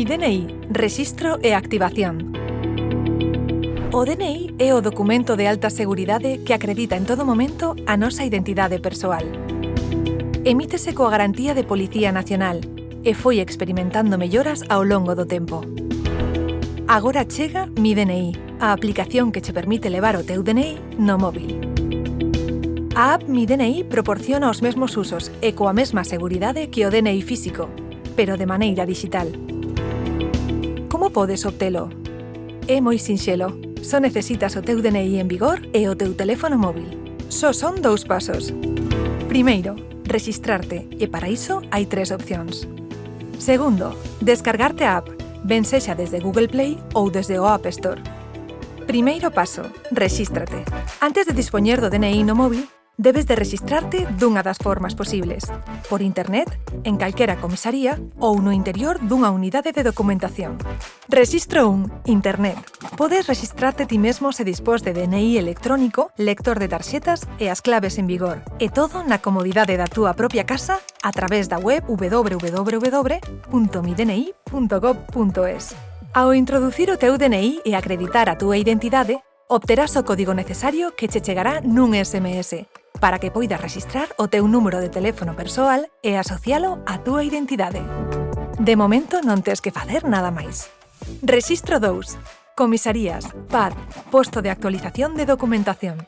Mi DNI, rexistro e activación. O DNI é o documento de alta seguridade que acredita en todo momento a nosa identidade persoal. Emítese coa garantía de Policía Nacional e foi experimentando melloras ao longo do tempo. Agora chega Mi DNI, a aplicación que che permite levar o teu DNI no móvil. A app Mi DNI proporciona os mesmos usos e coa mesma seguridade que o DNI físico, pero de maneira digital. Como podes obtelo? É moi sinxelo. Só necesitas o teu DNI en vigor e o teu teléfono móvil. Só son 2 pasos. Primeiro, rexistrarte, e para iso hai 3 opcións. Segundo, descargarte a app, ben sexa desde Google Play ou desde o App Store. Primeiro paso, rexístrate. Antes de dispoñer do DNI no móvil, debes de rexistrarte dunha das formas posibles. Por internet, en calquera comisaría ou no interior dunha unidade de documentación. Rexistro 1. Internet. Podes rexistrarte ti mesmo se dispós de DNI electrónico, lector de tarxetas e as claves en vigor. E todo na comodidade da túa propia casa a través da web www.midni.gov.es. Ao introducir o teu DNI e acreditar a túa identidade, obterás o código necesario que che chegará nun SMS para que poidas rexistrar o teu número de teléfono persoal e asocialo á túa identidade. De momento non tes que facer nada máis. Rexistro 2. Comisarías, PAD, posto de actualización de documentación.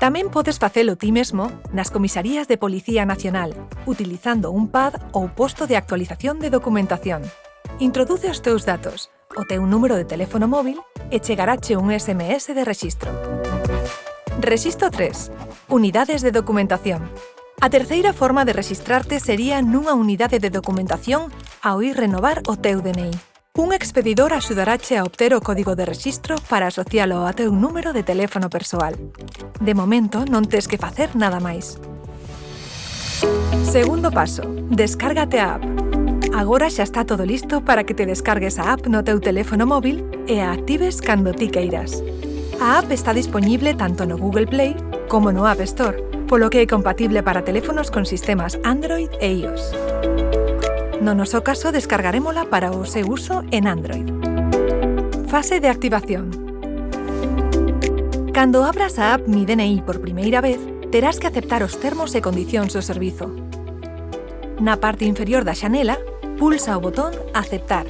Tamén podes facelo ti mesmo nas comisarías de Policía Nacional, utilizando un PAD ou posto de actualización de documentación. Introduce os teus datos, o teu número de teléfono móvil e chegarache un SMS de rexistro. Rexistro 3. Unidades de documentación. A terceira forma de rexistrarte sería nunha unidade de documentación ao ir renovar o teu DNI. Un expedidor axudarache a obter o código de rexistro para asocialo ao teu número de teléfono persoal. De momento non tes que facer nada máis. Segundo paso, descárgate a app. Agora xa está todo listo para que te descargues a app no teu teléfono móvil e a actives cando ti queiras. A app está dispoñible tanto no Google Play como no App Store, polo que é compatible para teléfonos con sistemas Android e iOS. No noso caso, descargarémola para o seu uso en Android. Fase de activación. Cando abras a app Mi DNI por primeira vez, terás que aceptar os termos e condicións do servizo. Na parte inferior da xanela, pulsa o botón Aceptar.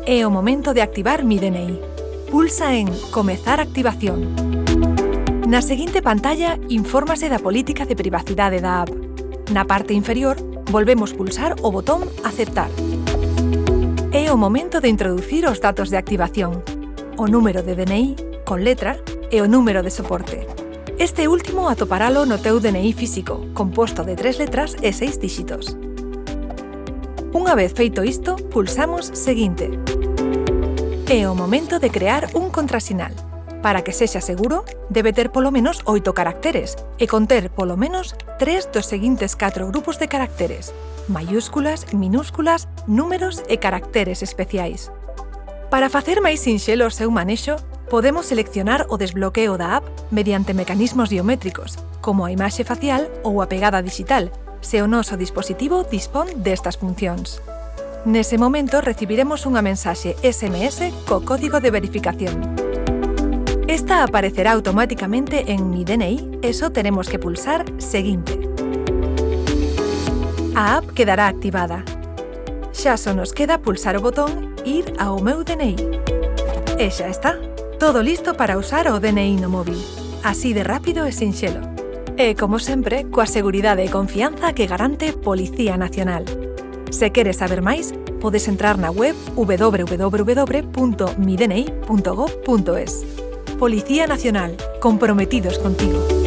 É o momento de activar Mi DNI. Pulsa en Comezar activación. Na seguinte pantalla, infórmase da política de privacidade da app. Na parte inferior, volvemos pulsar o botón Aceptar. É o momento de introducir os datos de activación, o número de DNI, con letra, e o número de soporte. Este último atoparalo no teu DNI físico, composto de 3 letras e 6 díxitos. Unha vez feito isto, pulsamos Seguinte. É o momento de crear un contrasinal. Para que sexa seguro, debe ter polo menos 8 caracteres e conter polo menos 3 dos seguintes 4 grupos de caracteres: mayúsculas, minúsculas, números e caracteres especiais. Para facer máis sinxelo o seu manexo, podemos seleccionar o desbloqueo da app mediante mecanismos biométricos, como a imaxe facial ou a pegada digital, se o noso dispositivo dispón destas funcións. Nese momento recibiremos unha mensaxe SMS co código de verificación. Esta aparecerá automáticamente en Mi DNI e só teremos que pulsar Seguinte. A app quedará activada. Xa só nos queda pulsar o botón Ir ao meu DNI. E xa está. Todo listo para usar o DNI no móvil. Así de rápido e sinxelo. E, como sempre, coa seguridade e confianza que garante Policía Nacional. Se queres saber máis, podes entrar na web www.midni.gov.es. Policía Nacional, comprometidos contigo.